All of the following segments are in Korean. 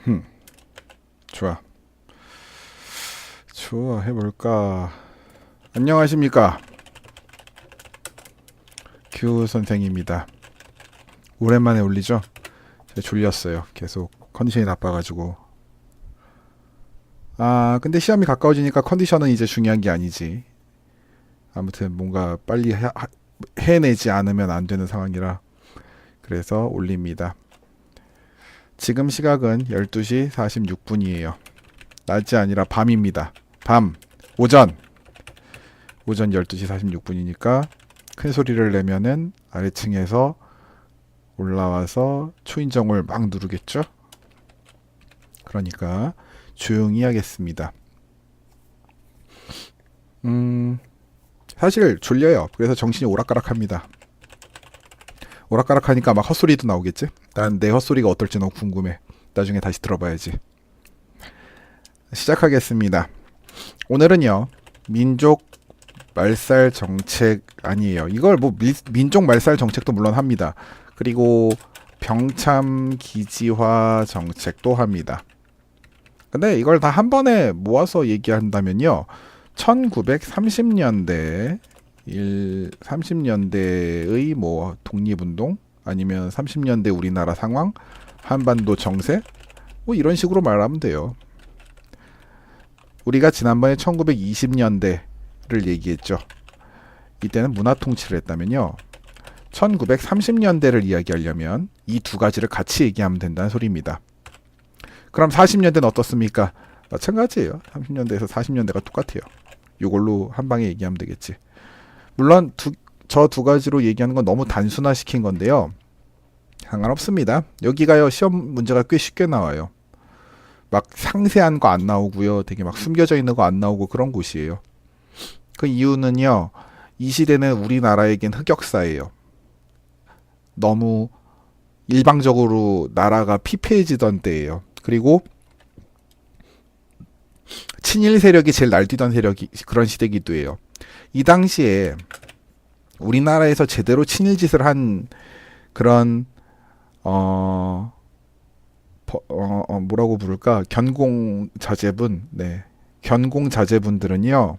흠, 좋아. 좋아, 해볼까. 안녕하십니까. 규 선생입니다. 오랜만에 올리죠? 제가 졸렸어요. 계속 컨디션이 나빠가지고. 근데 시험이 가까워지니까 컨디션은 이제 중요한 게 아니지. 아무튼 뭔가 빨리 해내지 않으면 안 되는 상황이라 그래서 올립니다. 지금 시각은 12시 46분이에요. 낮이 아니라 밤입니다. 밤, 오전 12시 46분이니까 큰 소리를 내면은 아래층에서 올라와서 초인종을 막 누르겠죠? 그러니까 조용히 하겠습니다. 사실 졸려요. 그래서 정신이 오락가락합니다. 오락가락하니까 막 헛소리도 나오겠지? 난 내 헛소리가 어떨지 너무 궁금해. 나중에 다시 들어봐야지. 시작하겠습니다. 오늘은요, 민족 말살 정책 아니에요. 이걸 뭐 민족 말살 정책도 물론 합니다. 그리고 병참 기지화 정책도 합니다. 근데 이걸 다 한 번에 모아서 얘기한다면요. 1930년대 30년대의 뭐 독립운동 아니면 30년대 우리나라 상황, 한반도 정세 뭐 이런 식으로 말하면 돼요. 우리가 지난번에 1920년대를 얘기했죠. 이때는 문화 통치를 했다면요. 1930년대를 이야기하려면 이 두 가지를 같이 얘기하면 된다는 소리입니다. 그럼 40년대는 어떻습니까? 마찬가지예요. 30년대에서 40년대가 똑같아요. 이걸로 한 방에 얘기하면 되겠지. 물론 저 두 가지로 얘기하는 건 너무 단순화시킨 건데요. 상관없습니다. 여기가요. 시험 문제가 꽤 쉽게 나와요. 막 상세한 거 안 나오고요. 되게 막 숨겨져 있는 거 안 나오고 그런 곳이에요. 그 이유는요. 이 시대는 우리나라에겐 흑역사예요. 너무 일방적으로 나라가 피폐해지던 때예요. 그리고 친일 세력이 제일 날뛰던 세력이 그런 시대기도 해요. 이 당시에 우리나라에서 제대로 친일 짓을 한 그런 뭐라고 부를까? 견공자제분, 네, 견공자제분들은요,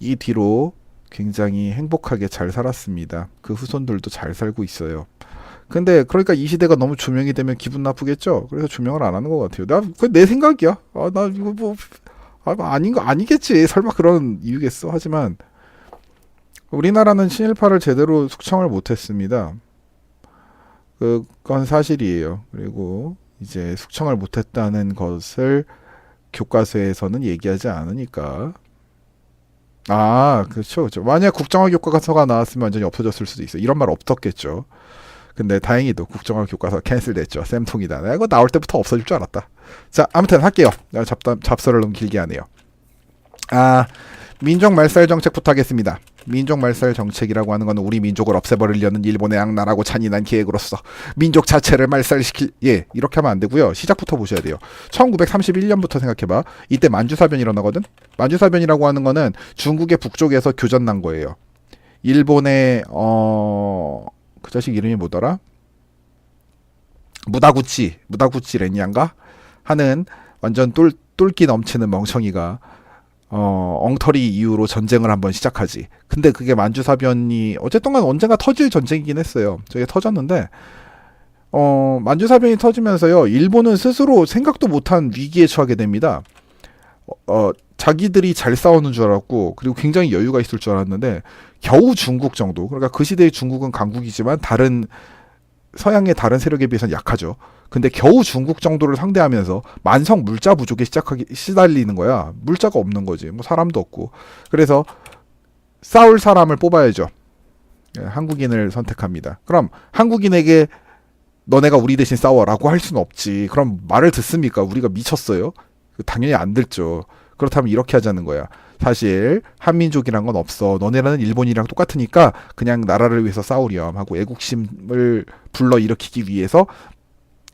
이 뒤로 굉장히 행복하게 잘 살았습니다. 그 후손들도 잘 살고 있어요. 근데 그러니까 이 시대가 너무 조명이 되면 기분 나쁘겠죠. 그래서 조명을 안 하는 것 같아요. 그 내 생각이야. 나 이거 뭐 아닌 거 아니겠지. 설마 그런 이유겠어. 하지만 우리나라는 친일파를 제대로 숙청을 못했습니다. 그건 사실이에요. 그리고 이제 숙청을 못했다는 것을 교과서에서는 얘기하지 않으니까. 그렇죠, 그렇죠. 만약 국정화 교과서가 나왔으면 완전히 없어졌을 수도 있어요. 이런 말 없었겠죠. 근데 다행히도 국정화 교과서 캔슬됐죠. 쌤통이다. 내가 이거 나올 때부터 없어질 줄 알았다. 자, 아무튼 할게요. 내가 잡설을 너무 길게 하네요. 민족 말살 정책부터 하겠습니다. 민족 말살 정책이라고 하는 것은 우리 민족을 없애버리려는 일본의 악랄하고 잔인한 계획으로서 민족 자체를 말살시킬 이렇게 하면 안 되고요. 시작부터 보셔야 돼요. 1931년부터 생각해봐. 이때 만주사변이 일어나거든. 만주사변이라고 하는 거는 중국의 북쪽에서 교전 난 거예요. 일본의 그 자식 이름이 뭐더라? 무다구치 레니안가 하는 완전 똘끼 넘치는 멍청이가 엉터리 이유로 전쟁을 한번 시작하지. 근데 그게 만주사변이 어쨌든 간 언젠가 터질 전쟁이긴 했어요. 저게 터졌는데 만주사변이 터지면서요. 일본은 스스로 생각도 못한 위기에 처하게 됩니다. 자기들이 잘 싸우는 줄 알았고 그리고 굉장히 여유가 있을 줄 알았는데 겨우 중국 정도. 그러니까 그 시대의 중국은 강국이지만 서양의 다른 세력에 비해서는 약하죠. 근데 겨우 중국 정도를 상대하면서 만성 물자 부족에 시달리는 거야. 물자가 없는 거지. 뭐 사람도 없고. 그래서 싸울 사람을 뽑아야죠. 한국인을 선택합니다. 그럼 한국인에게 너네가 우리 대신 싸워라고 할 수는 없지. 그럼 말을 듣습니까? 우리가 미쳤어요? 당연히 안 듣죠. 그렇다면 이렇게 하자는 거야. 사실 한민족이란 건 없어. 너네라는 일본이랑 똑같으니까 그냥 나라를 위해서 싸우렴 하고 애국심을 불러일으키기 위해서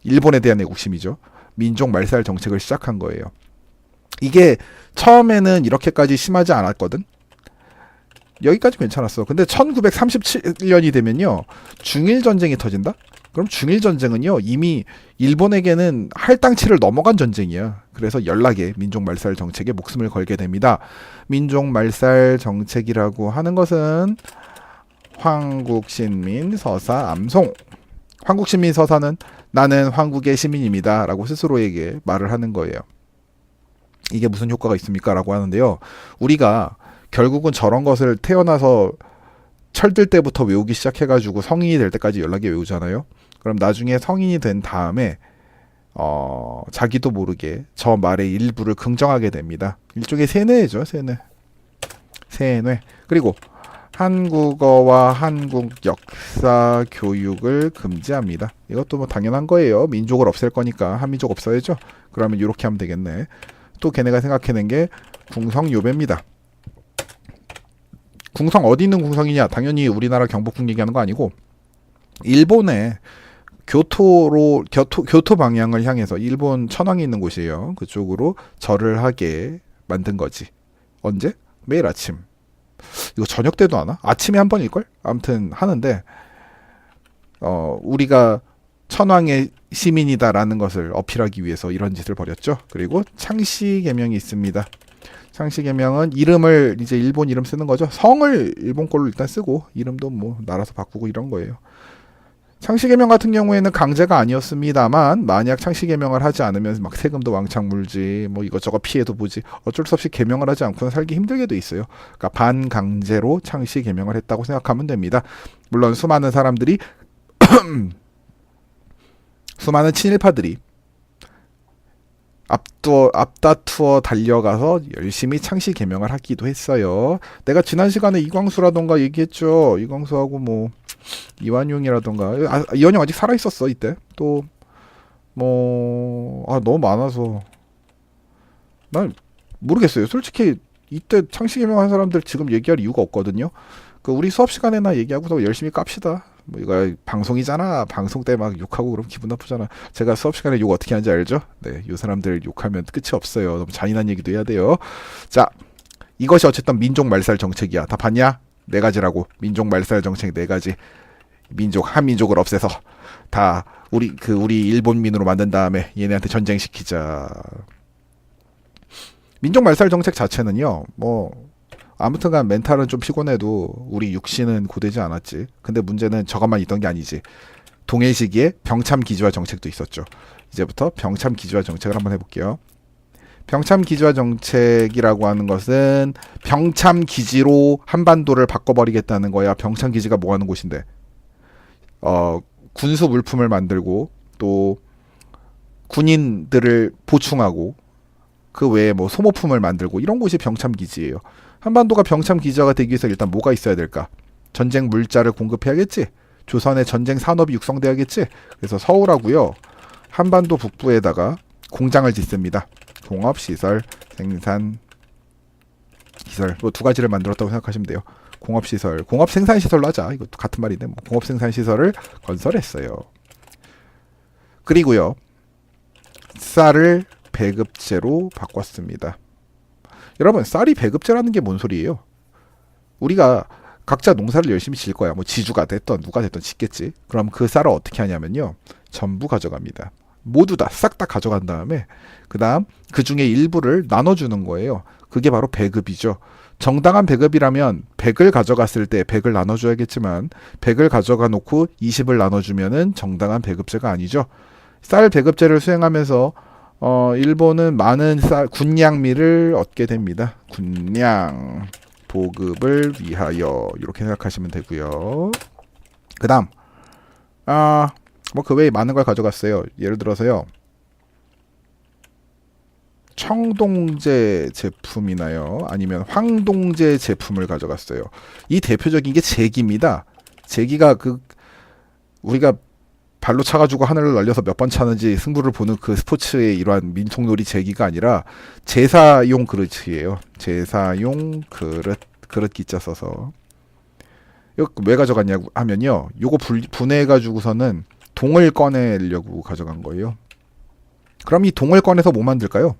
일본에 대한 애국심이죠. 민족 말살 정책을 시작한 거예요. 이게 처음에는 이렇게까지 심하지 않았거든. 여기까지 괜찮았어. 근데 1937년이 되면요. 중일 전쟁이 터진다. 그럼 중일 전쟁은요 이미 일본에게는 할당치를 넘어간 전쟁이야. 그래서 연락에 민족 말살 정책에 목숨을 걸게 됩니다. 민족 말살 정책이라고 하는 것은 황국신민 서사 암송. 황국신민 서사는 나는 황국의 시민입니다 라고 스스로에게 말을 하는 거예요. 이게 무슨 효과가 있습니까? 라고 하는데요. 우리가 결국은 저런 것을 태어나서 철들 때부터 외우기 시작해가지고 성인이 될 때까지 연락에 외우잖아요. 그럼 나중에 성인이 된 다음에 자기도 모르게 저 말의 일부를 긍정하게 됩니다. 일종의 세뇌죠. 세뇌. 그리고 한국어와 한국 역사 교육을 금지합니다. 이것도 뭐 당연한 거예요. 민족을 없앨 거니까 한민족 없어야죠. 그러면 이렇게 하면 되겠네. 또 걔네가 생각해낸 게 궁성요배입니다. 궁성 어디 있는 궁성이냐? 당연히 우리나라 경복궁 얘기하는 거 아니고 일본의 교토 방향을 향해서 일본 천황이 있는 곳이에요. 그쪽으로 절을 하게 만든 거지. 언제? 매일 아침. 이거 저녁 때도 하나? 아침에 한 번일걸? 아무튼 하는데 우리가 천황의 시민이다라는 것을 어필하기 위해서 이런 짓을 벌였죠. 그리고 창씨개명이 있습니다. 창씨개명은 이름을 이제 일본 이름 쓰는 거죠. 성을 일본 걸로 일단 쓰고 이름도 뭐 나라서 바꾸고 이런 거예요. 창씨개명 같은 경우에는 강제가 아니었습니다만 만약 창씨개명을 하지 않으면 막 세금도 왕창 물지 뭐 이것저것 피해도 보지 어쩔 수 없이 개명을 하지 않고는 살기 힘들게 돼 있어요. 그러니까 반강제로 창씨개명을 했다고 생각하면 됩니다. 물론 수많은 사람들이 수많은 친일파들이 앞다투어 달려가서 열심히 창씨 개명을 하기도 했어요. 내가 지난 시간에 이광수라던가 얘기했죠. 이광수하고 뭐 이완용이라던가 이완용 아직 살아 있었어 이때. 또 뭐 너무 많아서 난 모르겠어요. 솔직히 이때 창씨 개명한 사람들 지금 얘기할 이유가 없거든요. 그 우리 수업 시간에나 얘기하고서 열심히 깝시다. 뭐 이거 방송이잖아. 방송 때 막 욕하고 그러면 기분 나쁘잖아. 제가 수업 시간에 욕 어떻게 하는지 알죠? 네, 이 사람들 욕하면 끝이 없어요. 너무 잔인한 얘기도 해야 돼요. 자, 이것이 어쨌든 민족 말살 정책이야. 다 봤냐? 네 가지라고. 민족 말살 정책 네 가지. 한민족을 없애서 다 우리 일본민으로 만든 다음에 얘네한테 전쟁시키자. 민족 말살 정책 자체는요. 뭐 아무튼간 멘탈은 좀 피곤해도 우리 육신은 고되지 않았지. 근데 문제는 저것만 있던 게 아니지. 동일 시기에 병참 기지화 정책도 있었죠. 이제부터 병참 기지화 정책을 한번 해볼게요. 병참 기지화 정책이라고 하는 것은 병참 기지로 한반도를 바꿔버리겠다는 거야. 병참 기지가 뭐 하는 곳인데? 군수 물품을 만들고 또 군인들을 보충하고 그 외에 뭐 소모품을 만들고 이런 곳이 병참 기지예요. 한반도가 병참 기지화가 되기 위해서 일단 뭐가 있어야 될까? 전쟁 물자를 공급해야겠지. 조선의 전쟁 산업이 육성돼야겠지. 그래서 서울하고요. 한반도 북부에다가 공장을 짓습니다. 공업시설, 생산시설 뭐 두 가지를 만들었다고 생각하시면 돼요. 공업시설, 공업생산시설로 하자. 이것도 같은 말인데 뭐 공업생산시설을 건설했어요. 그리고요. 쌀을 배급제로 바꿨습니다. 여러분 쌀이 배급제라는 게 뭔 소리예요? 우리가 각자 농사를 열심히 질 거야. 뭐 지주가 됐던 누가 됐던 짓겠지. 그럼 그 쌀을 어떻게 하냐면요. 전부 가져갑니다. 모두 다 싹 다 가져간 다음에 그 다음 그 중에 일부를 나눠주는 거예요. 그게 바로 배급이죠. 정당한 배급이라면 100을 가져갔을 때 100을 나눠줘야겠지만 100을 가져가 놓고 20을 나눠주면은 정당한 배급제가 아니죠. 쌀 배급제를 수행하면서 일본은 많은 군량미를 얻게 됩니다. 군량 보급을 위하여 이렇게 생각하시면 되고요. 그 다음 뭐 그 외에 많은 걸 가져갔어요. 예를 들어서요. 청동제 제품이나요. 아니면 황동제 제품을 가져갔어요. 이 대표적인 게 제기입니다. 제기가 우리가 발로 차가지고 하늘을 날려서 몇 번 차는지 승부를 보는 그 스포츠의 일환 민속놀이 제기가 아니라 제사용 그릇이에요. 제사용 그릇 기자 써서. 이거 왜 가져갔냐고 하면요. 요거 분해해가지고서는 동을 꺼내려고 가져간 거예요. 그럼 이 동을 꺼내서 뭐 만들까요?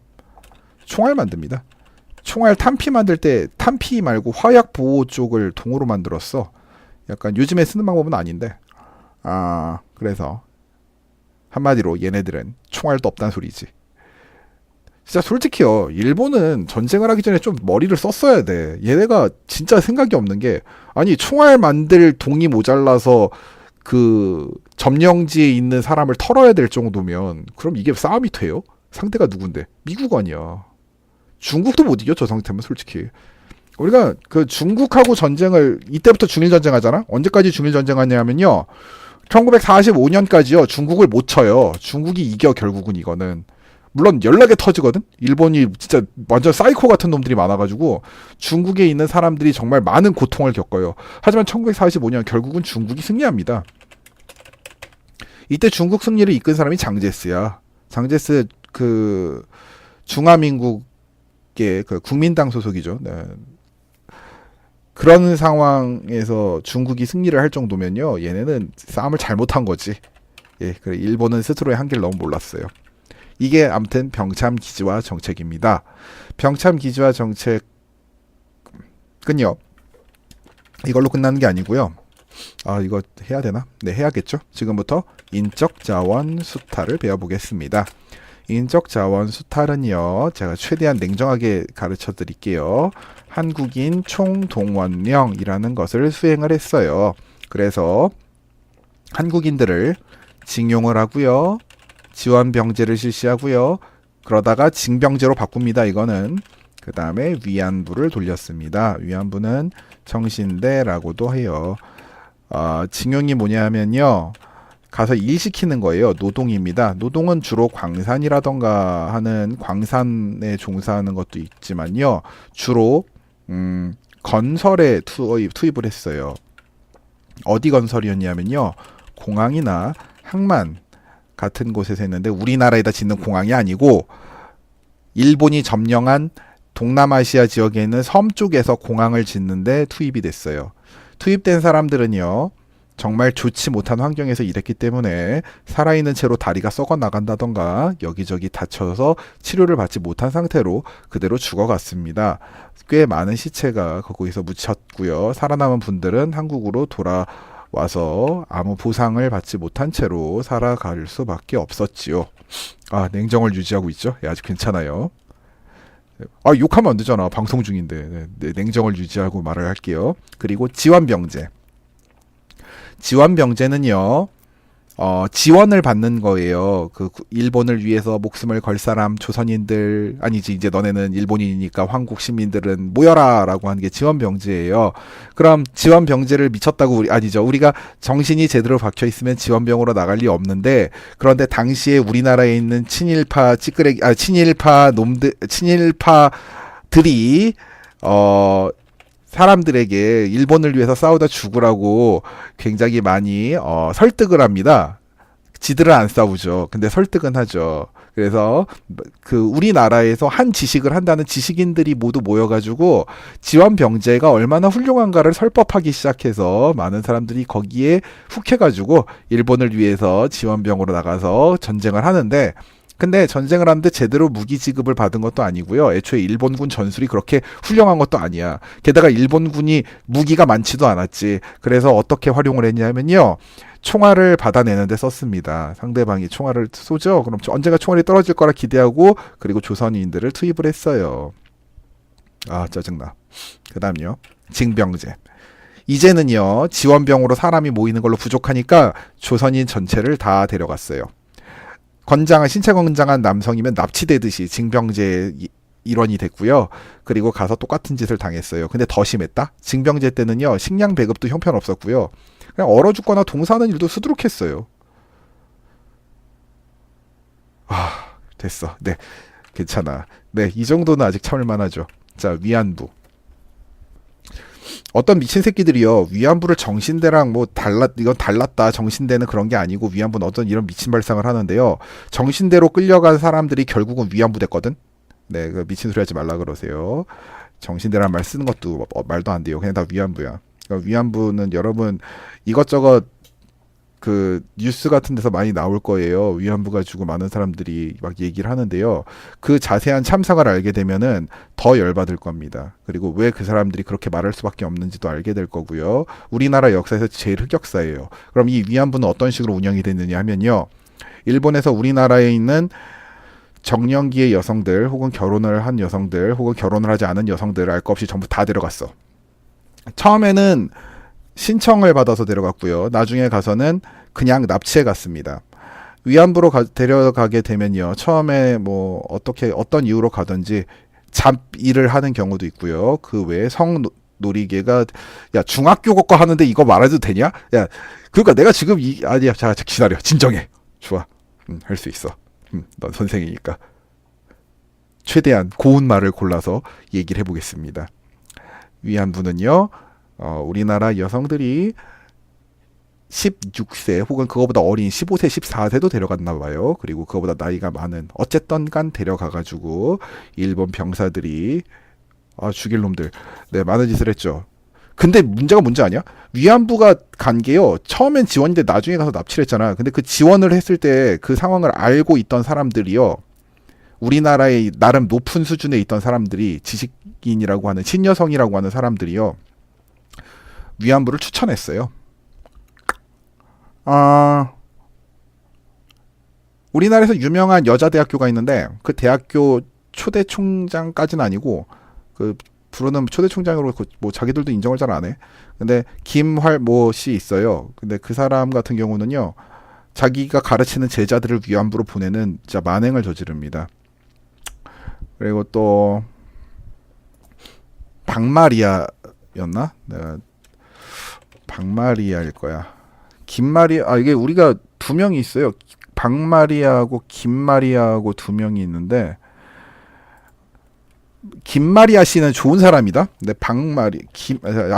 총알 만듭니다. 총알 탄피 만들 때 탄피 말고 화약 보호 쪽을 동으로 만들었어. 약간 요즘에 쓰는 방법은 아닌데. 그래서 한마디로 얘네들은 총알도 없단 소리지. 진짜 솔직히요. 일본은 전쟁을 하기 전에 좀 머리를 썼어야 돼. 얘네가 진짜 생각이 없는 게 아니 총알 만들 동이 모자라서 그 점령지에 있는 사람을 털어야 될 정도면 그럼 이게 싸움이 돼요? 상대가 누군데? 미국 아니야. 중국도 못 이겨 저 상태면 솔직히. 우리가 그 중국하고 전쟁을 이때부터 중일 전쟁 하잖아. 언제까지 중일 전쟁 하냐면요. 1945년까지요. 중국을 못 쳐요. 중국이 이겨 결국은 이거는. 물론 연락에 터지거든. 일본이 진짜 완전 사이코 같은 놈들이 많아가지고 중국에 있는 사람들이 정말 많은 고통을 겪어요. 하지만 1945년 결국은 중국이 승리합니다. 이때 중국 승리를 이끈 사람이 장제스야. 장제스 그 중화민국의 그 국민당 소속이죠. 네. 그런 상황에서 중국이 승리를 할 정도면요. 얘네는 싸움을 잘못한 거지. 예, 그래 일본은 스스로의 한계를 너무 몰랐어요. 이게 아무튼 병참 기지화 정책입니다. 병참 기지화 정책은요. 이걸로 끝나는 게 아니고요. 아 이거 해야 되나? 네 해야겠죠. 지금부터 인적 자원 수탈을 배워보겠습니다. 인적 자원 수탈은요. 제가 최대한 냉정하게 가르쳐 드릴게요. 한국인 총동원령이라는 것을 수행을 했어요. 그래서 한국인들을 징용을 하고요. 지원병제를 실시하고요. 그러다가 징병제로 바꿉니다. 이거는. 그 다음에 위안부를 돌렸습니다. 위안부는 정신대라고도 해요. 징용이 뭐냐 하면요. 가서 일 시키는 거예요. 노동입니다. 노동은 주로 광산이라던가 하는 광산에 종사하는 것도 있지만요. 주로 건설에 투입을 했어요. 어디 건설이었냐면요. 공항이나 항만 같은 곳에서 했는데 우리나라에다 짓는 공항이 아니고 일본이 점령한 동남아시아 지역에 있는 섬 쪽에서 공항을 짓는데 투입이 됐어요. 투입된 사람들은요. 정말 좋지 못한 환경에서 일했기 때문에 살아있는 채로 다리가 썩어 나간다던가 여기저기 다쳐서 치료를 받지 못한 상태로 그대로 죽어갔습니다. 꽤 많은 시체가 거기서 묻혔고요. 살아남은 분들은 한국으로 돌아와서 아무 보상을 받지 못한 채로 살아갈 수밖에 없었지요. 냉정을 유지하고 있죠. 아주 괜찮아요. 욕하면 안 되잖아. 방송 중인데. 네, 냉정을 유지하고 말을 할게요. 그리고 지원병제. 지원병제는요, 지원을 받는 거예요. 그 일본을 위해서 목숨을 걸 사람 조선인들 아니지 이제 너네는 일본인이니까 한국 시민들은 모여라라고 하는 게 지원병제예요. 그럼 지원병제를 미쳤다고 아니죠. 우리가 정신이 제대로 박혀 있으면 지원병으로 나갈 리 없는데 그런데 당시에 우리나라에 있는 친일파들이 사람들에게 일본을 위해서 싸우다 죽으라고 굉장히 많이 설득을 합니다. 지들은 안 싸우죠. 근데 설득은 하죠. 그래서 그 우리나라에서 한 지식을 한다는 지식인들이 모두 모여가지고 지원병제가 얼마나 훌륭한가를 설법하기 시작해서 많은 사람들이 거기에 훅 해가지고 일본을 위해서 지원병으로 나가서 전쟁을 하는데 근데 전쟁을 하는데 제대로 무기 지급을 받은 것도 아니고요. 애초에 일본군 전술이 그렇게 훌륭한 것도 아니야. 게다가 일본군이 무기가 많지도 않았지. 그래서 어떻게 활용을 했냐면요. 총알을 받아내는데 썼습니다. 상대방이 총알을 쏘죠. 그럼 언젠가 총알이 떨어질 거라 기대하고 그리고 조선인들을 투입을 했어요. 짜증나. 그 다음요. 징병제. 이제는요. 지원병으로 사람이 모이는 걸로 부족하니까 조선인 전체를 다 데려갔어요. 신체 건장한 남성이면 납치되듯이 징병제 일원이 됐고요. 그리고 가서 똑같은 짓을 당했어요. 근데 더 심했다? 징병제 때는요. 식량 배급도 형편없었고요. 그냥 얼어 죽거나 동사하는 일도 수두룩했어요. 됐어. 네, 괜찮아. 네, 이 정도는 아직 참을 만하죠. 자, 위안부. 어떤 미친 새끼들이요. 위안부를 정신대랑 이건 달랐다. 정신대는 그런 게 아니고 위안부는 어떤 이런 미친 발상을 하는데요. 정신대로 끌려간 사람들이 결국은 위안부 됐거든. 네, 그 미친 소리 하지 말라 그러세요. 정신대란 말 쓰는 것도 말도 안 돼요. 그냥 다 위안부야. 그러니까 위안부는 여러분 이것저것 그 뉴스 같은 데서 많이 나올 거예요. 위안부 가지고 많은 사람들이 막 얘기를 하는데요. 그 자세한 참상을 알게 되면은 더 열받을 겁니다. 그리고 왜 그 사람들이 그렇게 말할 수밖에 없는지도 알게 될 거고요. 우리나라 역사에서 제일 흑역사예요. 그럼 이 위안부는 어떤 식으로 운영이 됐느냐 하면요. 일본에서 우리나라에 있는 정년기의 여성들 혹은 결혼을 한 여성들 혹은 결혼을 하지 않은 여성들 알 것 없이 전부 다 데려갔어. 처음에는 신청을 받아서 데려갔고요. 나중에 가서는 그냥 납치해 갔습니다. 위안부로 데려가게 되면요. 처음에 뭐 어떤 이유로 가든지 잡일을 하는 경우도 있고요. 그 외에 성놀이개가 야 중학교 국가 하는데 이거 말해도 되냐? 야 그러니까 내가 지금 아니야. 자 기다려. 진정해. 좋아. 할 수 있어. 넌 선생이니까. 최대한 고운 말을 골라서 얘기를 해보겠습니다. 위안부는요. 우리나라 여성들이 16세 혹은 그거보다 어린 15세, 14세도 데려갔나 봐요. 그리고 그거보다 나이가 많은 어쨌든 간 데려가가지고 일본 병사들이 죽일 놈들 많은 짓을 했죠. 근데 문제가 뭔지 아냐? 위안부가 간 게요. 처음엔 지원인데 나중에 가서 납치를 했잖아. 근데 그 지원을 했을 때 그 상황을 알고 있던 사람들이요. 우리나라의 나름 높은 수준에 있던 사람들이 지식인이라고 하는 신여성이라고 하는 사람들이요. 위안부를 추천했어요. 우리나라에서 유명한 여자 대학교가 있는데 그 대학교 초대 총장까지는 아니고 그 부르는 초대 총장으로 뭐 자기들도 인정을 잘 안 해. 근데 김활모 씨 있어요. 근데 그 사람 같은 경우는요. 자기가 가르치는 제자들을 위안부로 보내는 진짜 만행을 저지릅니다. 그리고 또 박마리아였나? 내가 박마리아일 거야. 김마리아 이게 우리가 두 명이 있어요. 박마리아하고 김마리아하고 두 명이 있는데 김마리아 씨는 좋은 사람이다. 근데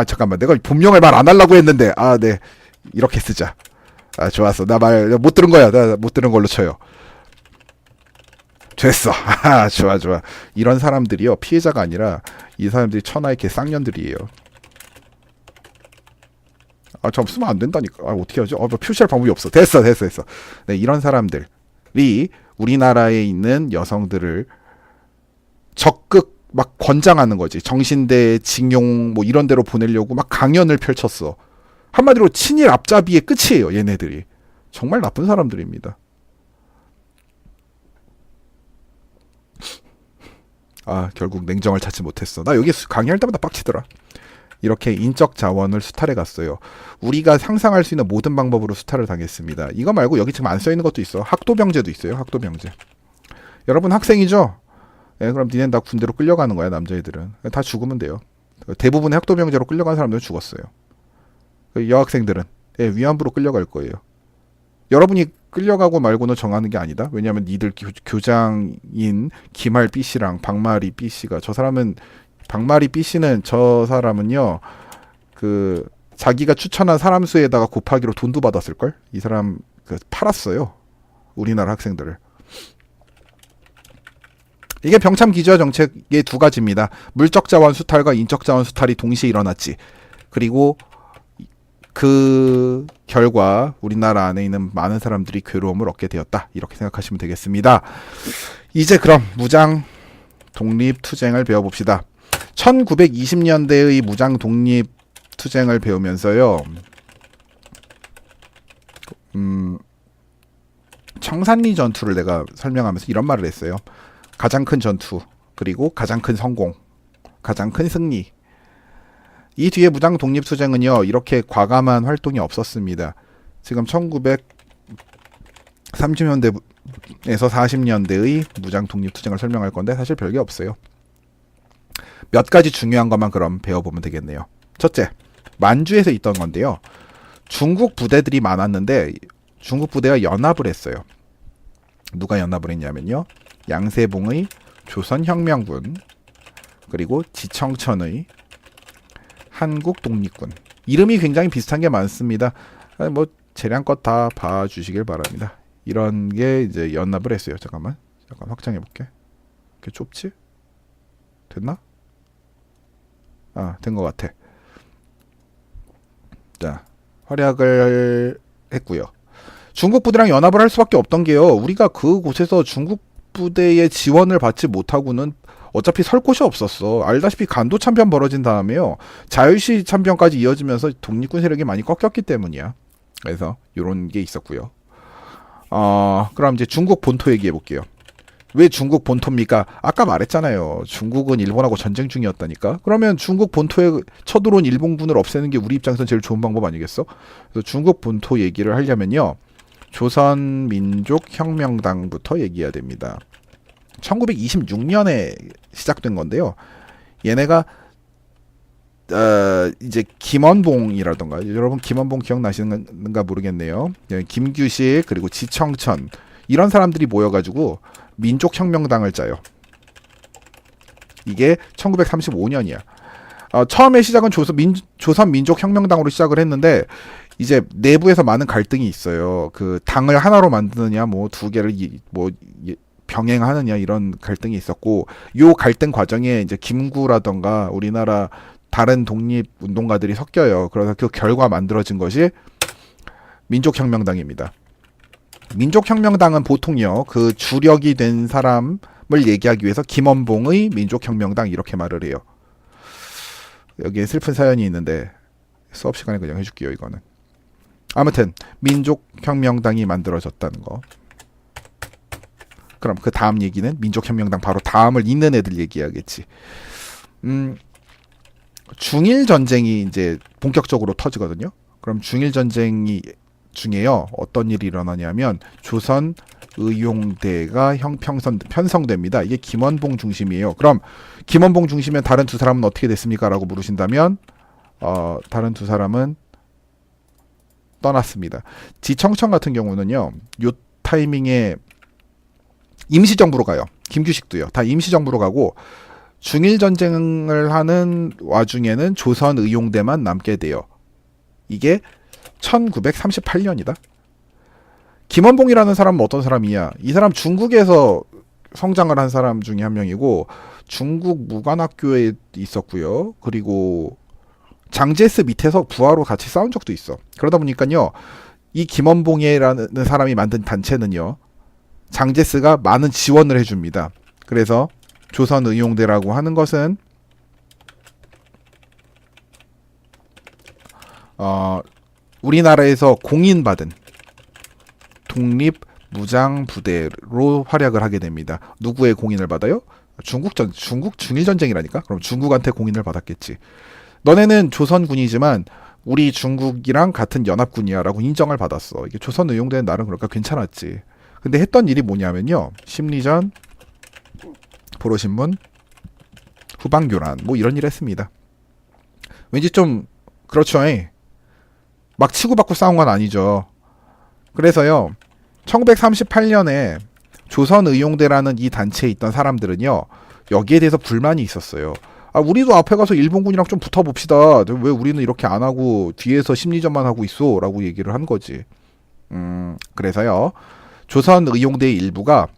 잠깐만 내가 본명을 말 안 하려고 했는데 네 이렇게 쓰자. 좋았어. 나 말 못 들은 거야. 나 못 들은 걸로 쳐요. 됐어. 좋아. 이런 사람들이요 피해자가 아니라 이 사람들이 천하의 개 쌍년들이에요. 참 쓰면 안 된다니까. 어떻게 하지? 표시할 방법이 없어. 됐어. 네, 이런 사람들이 우리나라에 있는 여성들을 적극 막 권장하는 거지. 정신대, 징용 뭐 이런 데로 보내려고 막 강연을 펼쳤어. 한마디로 친일 앞잡이의 끝이에요. 얘네들이. 정말 나쁜 사람들입니다. 결국 냉정을 찾지 못했어. 나 여기 강의할 때마다 빡치더라. 이렇게 인적 자원을 수탈해 갔어요. 우리가 상상할 수 있는 모든 방법으로 수탈을 당했습니다. 이거 말고 여기 지금 안 써 있는 것도 있어. 학도병제도 있어요. 학도병제. 여러분 학생이죠? 그럼 니넨 다 군대로 끌려가는 거야. 남자애들은. 다 죽으면 돼요. 대부분의 학도병제로 끌려간 사람들은 죽었어요. 여학생들은 위안부로 끌려갈 거예요. 여러분이 끌려가고 말고는 정하는 게 아니다. 왜냐하면 니들 교장인 김할 B씨랑 박마리 B씨가 저 사람은 박마리 B씨는 저 사람은요 그 자기가 추천한 사람 수에다가 곱하기로 돈도 받았을걸? 이 사람 팔았어요. 우리나라 학생들을. 이게 병참 기조화 정책의 두 가지입니다. 물적 자원 수탈과 인적 자원 수탈이 동시에 일어났지. 그리고 그 결과 우리나라 안에 있는 많은 사람들이 괴로움을 얻게 되었다. 이렇게 생각하시면 되겠습니다. 이제 그럼 무장 독립 투쟁을 배워봅시다. 1920년대의 무장 독립 투쟁을 배우면서요. 청산리 전투를 내가 설명하면서 이런 말을 했어요. 가장 큰 전투, 그리고 가장 큰 성공, 가장 큰 승리. 이 뒤에 무장 독립 투쟁은요. 이렇게 과감한 활동이 없었습니다. 지금 1930년대에서 40년대의 무장 독립 투쟁을 설명할 건데 사실 별게 없어요. 몇 가지 중요한 것만 그럼 배워보면 되겠네요. 첫째, 만주에서 있던 건데요. 중국 부대들이 많았는데 중국 부대가 연합을 했어요. 누가 연합을 했냐면요. 양세봉의 조선혁명군, 그리고 지청천의 한국독립군. 이름이 굉장히 비슷한 게 많습니다. 뭐 재량껏 다 봐주시길 바랍니다. 이런 게 이제 연합을 했어요. 잠깐 확장해 볼게. 이렇게 좁지? 됐나? 된 것 같아. 자, 활약을 했고요. 중국 부대랑 연합을 할 수밖에 없던 게요. 우리가 그곳에서 중국 부대의 지원을 받지 못하고는 어차피 설 곳이 없었어. 알다시피 간도 참변 벌어진 다음에요. 자유시 참변까지 이어지면서 독립군 세력이 많이 꺾였기 때문이야. 그래서 이런 게 있었고요. 그럼 이제 중국 본토 얘기해 볼게요. 왜 중국 본토입니까? 아까 말했잖아요. 중국은 일본하고 전쟁 중이었다니까. 그러면 중국 본토에 쳐들어온 일본군을 없애는 게 우리 입장에서는 제일 좋은 방법 아니겠어? 그래서 중국 본토 얘기를 하려면요. 조선민족혁명당부터 얘기해야 됩니다. 1926년에 시작된 건데요. 얘네가 이제 김원봉이라던가, 여러분 김원봉 기억나시는가 모르겠네요. 김규식 그리고 지청천 이런 사람들이 모여가지고 민족혁명당을 짜요. 이게 1935년이야. 처음에 시작은 조선민족혁명당으로 시작을 했는데 이제 내부에서 많은 갈등이 있어요. 그 당을 하나로 만드느냐, 뭐 두 개를 병행하느냐 이런 갈등이 있었고, 요 갈등 과정에 이제 김구라던가 우리나라 다른 독립 운동가들이 섞여요. 그래서 그 결과 만들어진 것이 민족혁명당입니다. 민족혁명당은 보통요, 그 주력이 된 사람을 얘기하기 위해서 김원봉의 민족혁명당 이렇게 말을 해요. 여기에 슬픈 사연이 있는데 수업 시간에 그냥 해줄게요. 이거는 아무튼 민족혁명당이 만들어졌다는 거. 그럼 그 다음 얘기는 민족혁명당 바로 다음을 잇는 애들 얘기해야겠지. 중일전쟁이 이제 본격적으로 터지거든요. 그럼 중일전쟁이 중에요, 어떤 일이 일어나냐면 조선 의용대가 편성됩니다. 이게 김원봉 중심이에요. 그럼 김원봉 중심의 다른 두 사람은 어떻게 됐습니까? 라고 물으신다면 다른 두 사람은 떠났습니다. 지청천 같은 경우는요, 요 타이밍에 임시정부로 가요. 김규식도요. 다 임시정부로 가고 중일전쟁을 하는 와중에는 조선의용대만 남게 돼요. 이게 1938년이다. 김원봉이라는 사람은 어떤 사람이냐? 이 사람 중국에서 성장을 한 사람 중에 한 명이고 중국 무관학교에 있었고요. 그리고 장제스 밑에서 부하로 같이 싸운 적도 있어. 그러다 보니까요, 이 김원봉이라는 사람이 만든 단체는요, 장제스가 많은 지원을 해줍니다. 그래서 조선의용대라고 하는 것은 우리나라에서 공인받은 독립무장부대로 활약을 하게 됩니다. 누구의 공인을 받아요? 중국 중일전쟁이라니까? 그럼 중국한테 공인을 받았겠지. 너네는 조선군이지만 우리 중국이랑 같은 연합군이야 라고 인정을 받았어. 이게 조선의용대는 나름 그러니까 괜찮았지. 근데 했던 일이 뭐냐면요, 심리전, 보로신문, 후방교란 뭐 이런 일을 했습니다. 왠지 좀 그렇죠. 막 치고받고 싸운 건 아니죠. 그래서요, 1938년에 조선의용대라는 이 단체에 있던 사람들은요, 여기에 대해서 불만이 있었어요. 우리도 앞에 가서 일본군이랑 좀 붙어봅시다. 왜 우리는 이렇게 안 하고 뒤에서 심리전만 하고 있어? 라고 얘기를 한 거지. 그래서요, 조선의용대의 일부가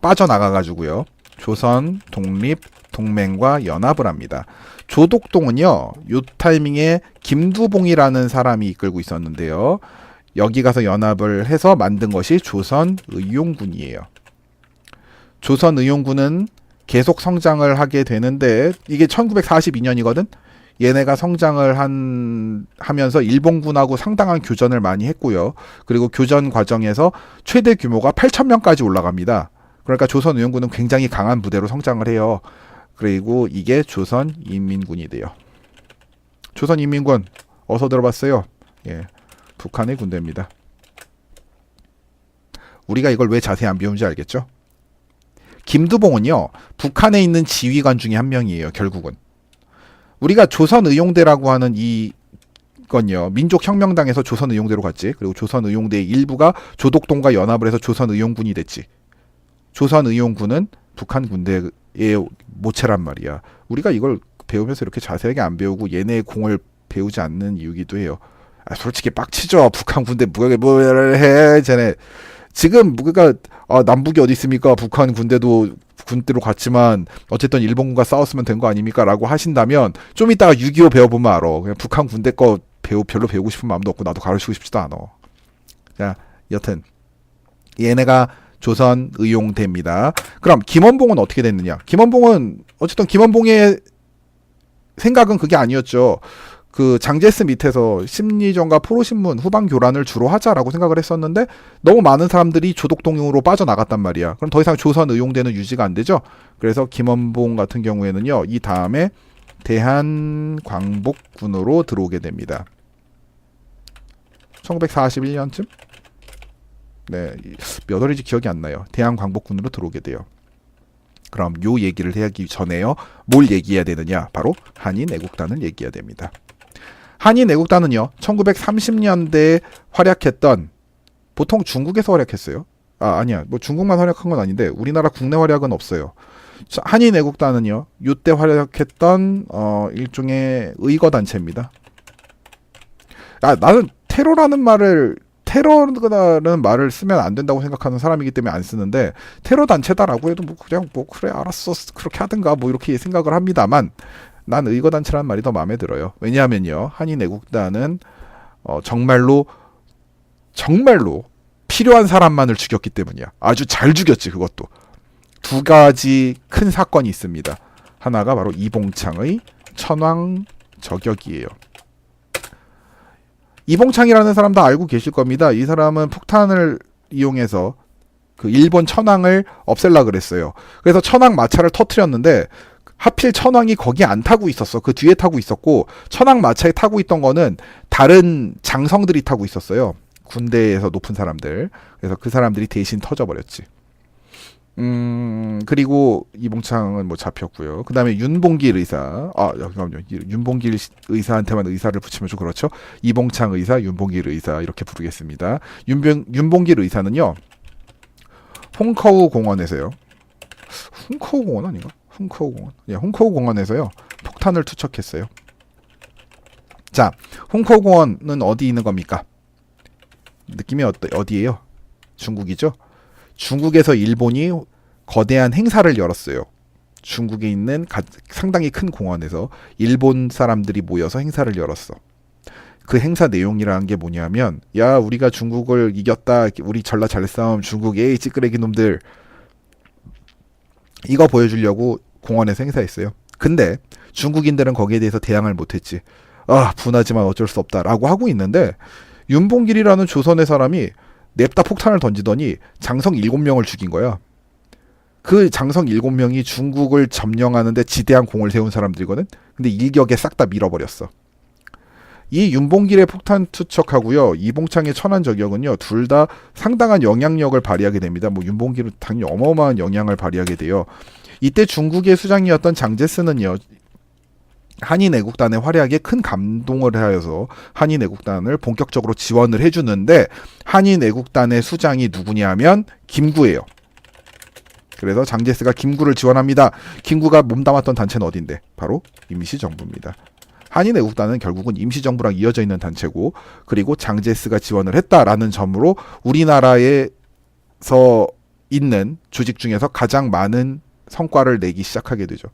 빠져나가가지고요, 조선 독립 동맹과 연합을 합니다. 조독동은요, 요 타이밍에 김두봉이라는 사람이 이끌고 있었는데요, 여기 가서 연합을 해서 만든 것이 조선의용군이에요. 조선의용군은 계속 성장을 하게 되는데 이게 1942년이거든. 얘네가 성장을 하면서 일본군하고 상당한 교전을 많이 했고요. 그리고 교전 과정에서 최대 규모가 8,000명까지 올라갑니다. 그러니까 조선의용군은 굉장히 강한 부대로 성장을 해요. 그리고 이게 조선인민군이 돼요. 조선인민군 어서 들어봤어요? 예, 북한의 군대입니다. 우리가 이걸 왜 자세히 안 배우는지 알겠죠? 김두봉은요, 북한에 있는 지휘관 중에 한 명이에요. 결국은 우리가 조선의용대라고 하는 이건요, 민족혁명당에서 조선의용대로 갔지. 그리고 조선의용대의 일부가 조독동과 연합을 해서 조선의용군이 됐지. 조선의용군은 북한 군대의 모체란 말이야. 우리가 이걸 배우면서 이렇게 자세하게 안 배우고 얘네의 공을 배우지 않는 이유기도 해요. 솔직히 빡치죠. 북한 군대 뭐를 해, 쟤네. 지금 그러니까 남북이 어디 있습니까? 북한 군대도 군대로 갔지만 어쨌든 일본군과 싸웠으면 된 거 아닙니까? 라고 하신다면 좀 이따가 6.25 배워보면 알아. 그냥 북한 군대 거 별로 배우고 싶은 마음도 없고 나도 가르치고 싶지도 않아. 자, 여튼 얘네가 조선의용대입니다. 그럼 김원봉은 어떻게 됐느냐? 김원봉은 어쨌든 김원봉의 생각은 그게 아니었죠. 그 장제스 밑에서 심리전과 포로신문 후반 교란을 주로 하자라고 생각을 했었는데 너무 많은 사람들이 조독동으로 빠져나갔단 말이야. 그럼 더 이상 조선 의용대는 유지가 안 되죠. 그래서 김원봉 같은 경우에는요, 이 다음에 대한광복군으로 들어오게 됩니다. 1941년쯤? 네, 몇 월인지 기억이 안 나요. 대한광복군으로 들어오게 돼요. 그럼 요 얘기를 하기 전에요, 뭘 얘기해야 되느냐? 바로 한인애국단을 얘기해야 됩니다. 한인애국단은요, 1930년대에 활약했던, 보통 중국에서 활약했어요. 아니야, 뭐 중국만 활약한 건 아닌데 우리나라 국내 활약은 없어요. 한인애국단은요, 이때 활약했던 일종의 의거 단체입니다. 나는 테러라는 말을 쓰면 안 된다고 생각하는 사람이기 때문에 안 쓰는데, 테러 단체다라고 해도 뭐 그냥 뭐 그래 알았어 그렇게 하든가 뭐 이렇게 생각을 합니다만, 난 의거 단체라는 말이 더 마음에 들어요. 왜냐하면요, 한인애국단은 정말로 필요한 사람만을 죽였기 때문이야. 아주 잘 죽였지. 그것도 두 가지 큰 사건이 있습니다. 하나가 바로 이봉창의 천황 저격이에요. 이봉창이라는 사람 다 알고 계실 겁니다. 이 사람은 폭탄을 이용해서 그 일본 천황을 없앨라 그랬어요. 그래서 천황 마차를 터뜨렸는데 하필 천황이 거기 안 타고 있었어. 그 뒤에 타고 있었고, 천황 마차에 타고 있던 거는 다른 장성들이 타고 있었어요. 군대에서 높은 사람들. 그래서 그 사람들이 대신 터져버렸지. 그리고 이봉창은 뭐 잡혔고요. 그 다음에 윤봉길 의사. 잠깐만요. 윤봉길 의사한테만 의사를 붙이면 좀 그렇죠. 이봉창 의사, 윤봉길 의사 이렇게 부르겠습니다. 윤봉길 의사는요, 홍커우 공원에서요. 홍커우 공원 아닌가? 홍커우 공원. 예, 홍커우 공원에서요, 폭탄을 투척했어요. 자, 홍커우 공원은 어디 있는 겁니까? 느낌이 어디예요? 중국이죠? 중국에서 일본이 거대한 행사를 열었어요. 중국에 있는 상당히 큰 공원에서 일본 사람들이 모여서 행사를 열었어. 그 행사 내용이라는 게 뭐냐면, 야, 우리가 중국을 이겼다, 우리 전라 잘 싸움, 중국 에이 찌끄레기 놈들, 이거 보여주려고 공원에서 행사했어요. 근데 중국인들은 거기에 대해서 대항을 못했지. 분하지만 어쩔 수 없다라고 하고 있는데, 윤봉길이라는 조선의 사람이 냅다 폭탄을 던지더니 장성 7명을 죽인 거야. 그 장성 7명이 중국을 점령하는데 지대한 공을 세운 사람들이거든. 근데 일격에 싹 다 밀어버렸어. 이 윤봉길의 폭탄 투척하고요, 이봉창의 천안 저격은요, 둘 다 상당한 영향력을 발휘하게 됩니다. 뭐 윤봉길은 당연히 어마어마한 영향을 발휘하게 돼요. 이때 중국의 수장이었던 장제스는요, 한인애국단의 활약에 큰 감동을 하여서 한인애국단을 본격적으로 지원을 해주는데, 한인애국단의 수장이 누구냐면 김구예요. 그래서 장제스가 김구를 지원합니다. 김구가 몸담았던 단체는 어딘데? 바로 임시정부입니다. 한인애국단은 결국은 임시정부랑 이어져 있는 단체고, 그리고 장제스가 지원을 했다라는 점으로 우리나라에서 있는 조직 중에서 가장 많은 성과를 내기 시작하게 되죠.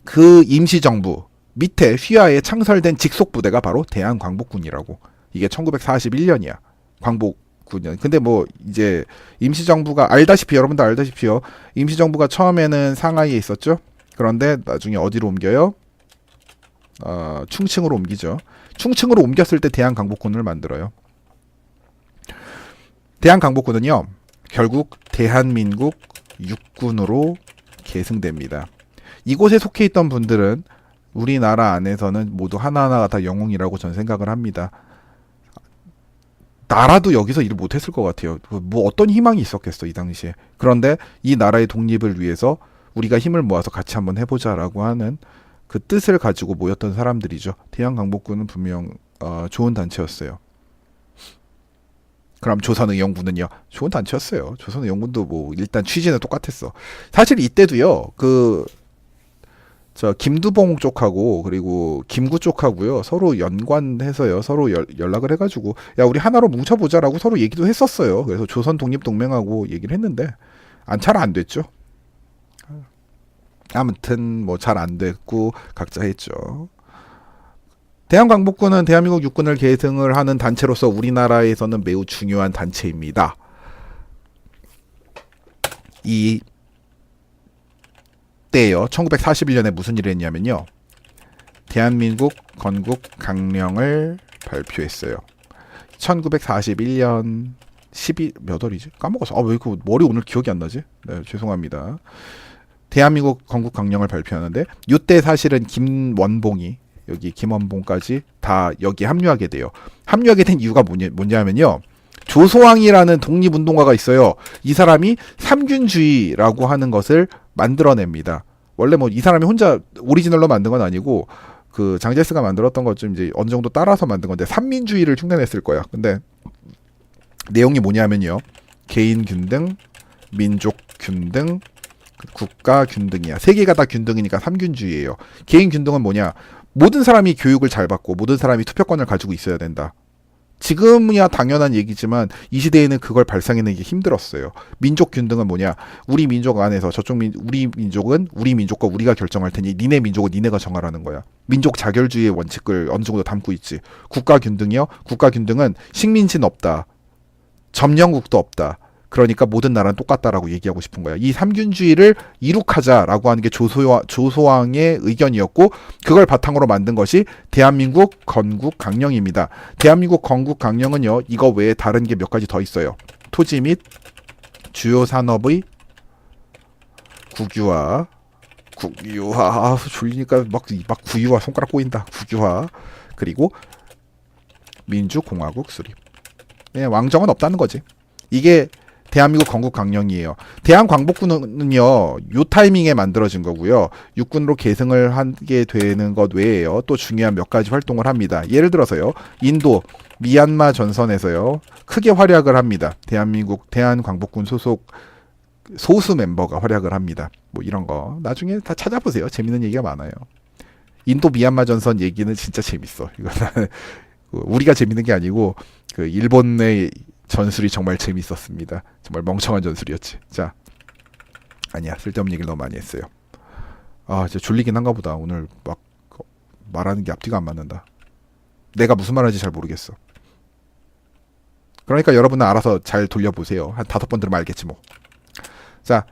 그 임시정부 밑에 휘하에 창설된 직속부대가 바로 대한광복군이라고. 이게 1941년이야. 광복군이야. 근데 뭐 이제 임시정부가 여러분들 알다시피요. 임시정부가 처음에는 상하이에 있었죠. 그런데 나중에 어디로 옮겨요? 충칭으로 옮기죠. 충칭으로 옮겼을 때 대한광복군을 만들어요. 대한광복군은요, 결국 대한민국 육군으로 계승됩니다. 이곳에 속해 있던 분들은 우리나라 안에서는 모두 하나하나가 다 영웅이라고 저는 생각을 합니다. 나라도 여기서 일을 못했을 것 같아요. 뭐 어떤 희망이 있었겠어, 이 당시에. 그런데 이 나라의 독립을 위해서 우리가 힘을 모아서 같이 한번 해보자라고 하는 그 뜻을 가지고 모였던 사람들이죠. 대한광복군은 분명 좋은 단체였어요. 그럼 조선의용군은요? 좋은 단체였어요. 조선의용군도 뭐 일단 취지는 똑같았어. 사실 이때도요, 김두봉 쪽하고 그리고 김구 쪽하고요, 서로 연관해서요, 서로 연락을 해가지고, 야, 우리 하나로 뭉쳐보자라고 서로 얘기도 했었어요. 그래서 조선 독립동맹하고 얘기를 했는데 잘 안 됐죠. 아무튼 뭐 잘 안 됐고 각자 했죠. 대한광복군은 대한민국 육군을 계승을 하는 단체로서 우리나라에서는 매우 중요한 단체입니다. 이 때요, 1941년에 무슨 일을 했냐면요, 대한민국 건국 강령을 발표했어요. 1941년 12 몇 월이지? 까먹었어. 왜 이렇게 머리 오늘 기억이 안 나지? 네, 죄송합니다. 대한민국 건국 강령을 발표하는데 이때 사실은 김원봉이 여기 김원봉까지 다 여기 합류하게 돼요. 합류하게 된 이유가 뭐냐면요. 조소왕이라는 독립운동가가 있어요. 이 사람이 삼균주의라고 하는 것을 만들어냅니다. 원래 뭐 이 사람이 혼자 오리지널로 만든 건 아니고 그 장제스가 만들었던 것 좀 이제 어느 정도 따라서 만든 건데 삼민주의를 흉내냈을 거야. 근데 내용이 뭐냐면요. 개인 균등, 민족 균등, 국가 균등이야. 세 개가 다 균등이니까 삼균주의예요. 개인 균등은 뭐냐? 모든 사람이 교육을 잘 받고 모든 사람이 투표권을 가지고 있어야 된다. 지금이야 당연한 얘기지만 이 시대에는 그걸 발상해내기 힘들었어요. 민족 균등은 뭐냐? 우리 민족 안에서 우리 민족은 우리 민족과 우리가 결정할 테니 니네 민족은 니네가 정하라는 거야. 민족 자결주의의 원칙을 어느 정도 담고 있지. 국가 균등이요? 국가 균등은 식민지는 없다. 점령국도 없다. 그러니까 모든 나라는 똑같다라고 얘기하고 싶은 거야. 이 삼균주의를 이룩하자라고 하는 게 조소왕의 의견이었고 그걸 바탕으로 만든 것이 대한민국 건국 강령입니다. 대한민국 건국 강령은요. 이거 외에 다른 게 몇 가지 더 있어요. 토지 및 주요 산업의 국유화 졸리니까 막 구유화 손가락 꼬인다. 국유화 그리고 민주공화국 수립. 네, 왕정은 없다는 거지. 이게 대한민국 건국 강령이에요. 대한광복군은요, 요 타이밍에 만들어진 거고요. 육군으로 계승을 하게 되는 것 외에요. 또 중요한 몇 가지 활동을 합니다. 예를 들어서요, 인도, 미얀마 전선에서요, 크게 활약을 합니다. 대한광복군 소속 소수 멤버가 활약을 합니다. 뭐 이런 거 나중에 다 찾아보세요. 재밌는 얘기가 많아요. 인도 미얀마 전선 얘기는 진짜 재밌어. 이거는 우리가 재밌는 게 아니고 그 일본의 전술이 정말 재밌었습니다. 정말 멍청한 전술이었지. 자, 아니야 쓸데없는 얘기를 너무 많이 했어요. 진짜 졸리긴 한가 보다. 오늘 막 말하는 게 앞뒤가 안 맞는다. 내가 무슨 말하는지 잘 모르겠어. 그러니까 여러분은 알아서 잘 돌려보세요. 한 5번 들으면 알겠지 뭐. 자,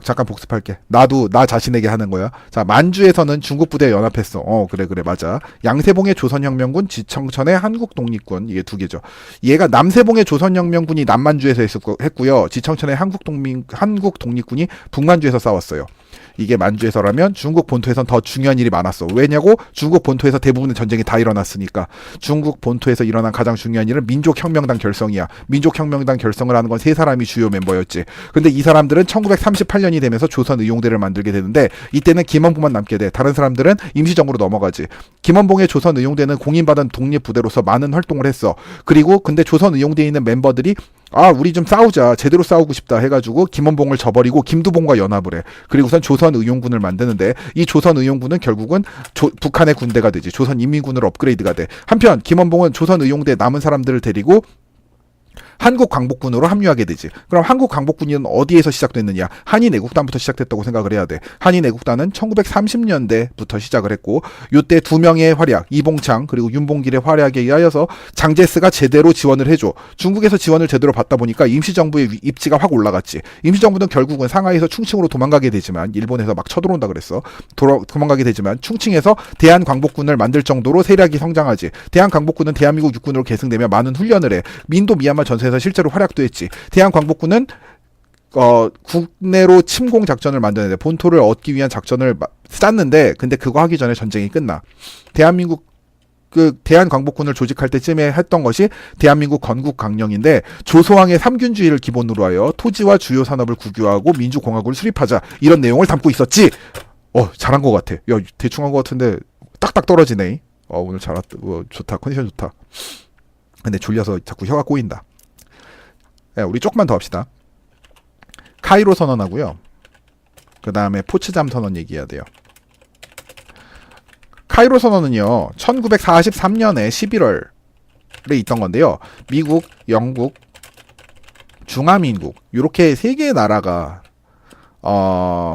잠깐 복습할게. 나도 나 자신에게 하는 거야. 자, 만주에서는 중국 부대에 연합했어. 그래 맞아. 양세봉의 조선혁명군, 지청천의 한국독립군. 이게 두 개죠. 얘가 남세봉의 조선혁명군이 남만주에서 했고요. 지청천의 한국독립군이 북만주에서 싸웠어요. 이게 만주에서라면 중국 본토에선 더 중요한 일이 많았어. 왜냐고? 중국 본토에서 대부분의 전쟁이 다 일어났으니까. 중국 본토에서 일어난 가장 중요한 일은 민족혁명당 결성이야. 민족혁명당 결성을 하는 건 세 사람이 주요 멤버였지. 근데 이 사람들은 1938년이 되면서 조선의용대를 만들게 되는데 이때는 김원봉만 남게 돼. 다른 사람들은 임시정부로 넘어가지. 김원봉의 조선의용대는 공인받은 독립부대로서 많은 활동을 했어. 그리고 근데 조선의용대에 있는 멤버들이 우리 좀 싸우자. 제대로 싸우고 싶다 해가지고 김원봉을 저버리고 김두봉과 연합을 해. 그리고선 조선의용군을 만드는데 이 조선의용군은 결국은 북한의 군대가 되지. 조선인민군으로 업그레이드가 돼. 한편 김원봉은 조선의용대 남은 사람들을 데리고 한국광복군으로 합류하게 되지. 그럼 한국광복군은 어디에서 시작됐느냐? 한인애국단부터 시작됐다고 생각을 해야 돼. 한인애국단은 1930년대부터 시작을 했고 이때 두 명의 활약, 이봉창 그리고 윤봉길의 활약에 의하여서 장제스가 제대로 지원을 해줘. 중국에서 지원을 제대로 받다 보니까 임시정부의 입지가 확 올라갔지. 임시정부는 결국은 상하이에서 충칭으로 도망가게 되지만 일본에서 막 쳐들어온다 그랬어. 도망가게 되지만 충칭에서 대한광복군을 만들 정도로 세력이 성장하지. 대한광복군은 대한민국 육군으로 계승되며 많은 훈련을 해. 민도 미얀마 전선에서 실제로 활약도 했지. 대한광복군은 국내로 침공 작전을 만드는데 본토를 얻기 위한 작전을 짰는데 근데 그거 하기 전에 전쟁이 끝나. 대한광복군을 조직할 때쯤에 했던 것이 대한민국 건국 강령인데 조소왕의 삼균주의를 기본으로 하여 토지와 주요 산업을 국유화하고 민주공화국을 수립하자 이런 내용을 담고 있었지. 잘한 것 같아. 야 대충 한 것 같은데 딱딱 떨어지네. 오늘 잘했다. 좋다. 컨디션 좋다. 근데 졸려서 자꾸 혀가 꼬인다. 우리 조금만 더 합시다. 카이로 선언하고요. 그 다음에 포츠담 선언 얘기해야 돼요. 카이로 선언은요. 1943년에 11월에 있던 건데요. 미국, 영국, 중화민국 이렇게 세 개의 나라가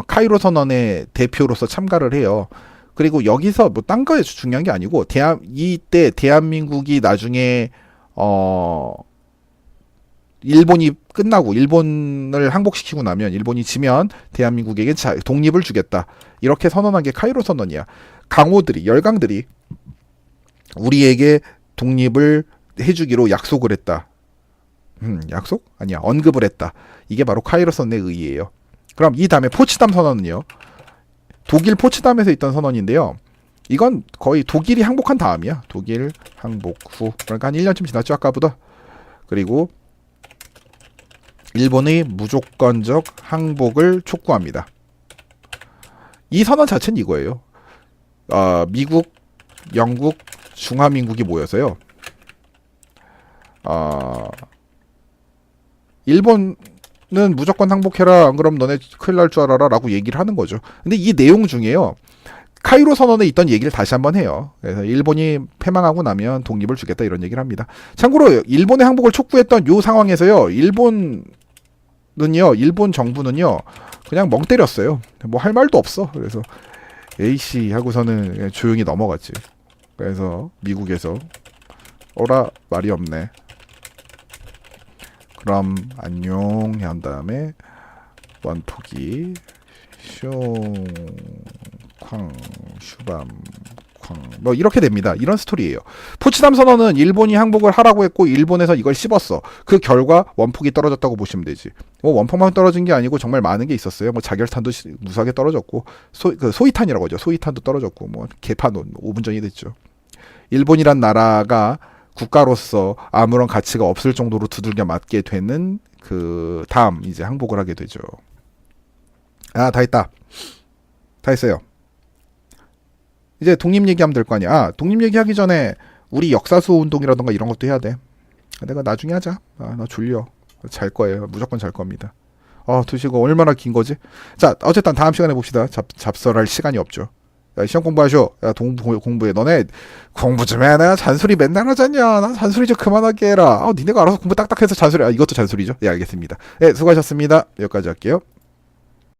카이로 선언의 대표로서 참가를 해요. 그리고 여기서 뭐 딴 거에 중요한 게 아니고 이때 대한민국이 나중에 일본이 끝나고 일본을 항복시키고 나면 일본이 지면 대한민국에게 독립을 주겠다. 이렇게 선언한 게 카이로 선언이야. 강호들이 열강들이 우리에게 독립을 해주기로 약속을 했다. 약속? 아니야. 언급을 했다. 이게 바로 카이로 선언의 의의예요. 그럼 이 다음에 포츠담 선언은요. 독일 포츠담에서 있던 선언인데요. 이건 거의 독일이 항복한 다음이야. 독일 항복 후. 그러니까 한 1년쯤 지났죠. 아까보다. 그리고 일본의 무조건적 항복을 촉구합니다. 이 선언 자체는 이거예요. 미국, 영국, 중화민국이 모여서요. 일본은 무조건 항복해라. 안 그럼 너네 큰일 날 줄 알아라. 라고 얘기를 하는 거죠. 근데 이 내용 중에요. 카이로 선언에 있던 얘기를 다시 한번 해요. 그래서 일본이 패망하고 나면 독립을 주겠다 이런 얘기를 합니다. 참고로 일본의 항복을 촉구했던 요 상황에서요. 일본 정부는요. 그냥 멍 때렸어요. 뭐 할 말도 없어. 그래서 에이씨 하고서는 그냥 조용히 넘어갔지. 그래서 미국에서 어라 말이 없네. 그럼 안녕 한 다음에 원토기 숑 쾅 슈밤 쾅 뭐 이렇게 됩니다. 이런 스토리예요. 포츠담 선언은 일본이 항복을 하라고 했고 일본에서 이걸 씹었어. 그 결과 원폭이 떨어졌다고 보시면 되지. 뭐 원폭만 떨어진 게 아니고 정말 많은 게 있었어요. 뭐 자결탄도 무사하게 떨어졌고 소이탄이라고 하죠. 소이탄도 떨어졌고 뭐 개판 5분 전이 됐죠. 일본이란 나라가 국가로서 아무런 가치가 없을 정도로 두들겨 맞게 되는 그 다음 이제 항복을 하게 되죠. 다 했다. 다 했어요. 이제 독립 얘기하면 될 거 아니야. 독립 얘기하기 전에 우리 역사수호 운동이라던가 이런 것도 해야 돼. 내가 나중에 하자. 나 졸려. 잘 거예요. 무조건 잘 겁니다. 2시간 얼마나 긴 거지? 자, 어쨌든 다음 시간에 봅시다. 잡설할 시간이 없죠. 야, 시험 공부하쇼. 야, 공부해. 너네 공부 좀 해. 내가 잔소리 맨날 하잖냐. 나 잔소리 좀 그만하게 해라. 니네가 알아서 공부 딱딱해서 잔소리. 이것도 잔소리죠. 예, 알겠습니다. 예, 수고하셨습니다. 여기까지 할게요.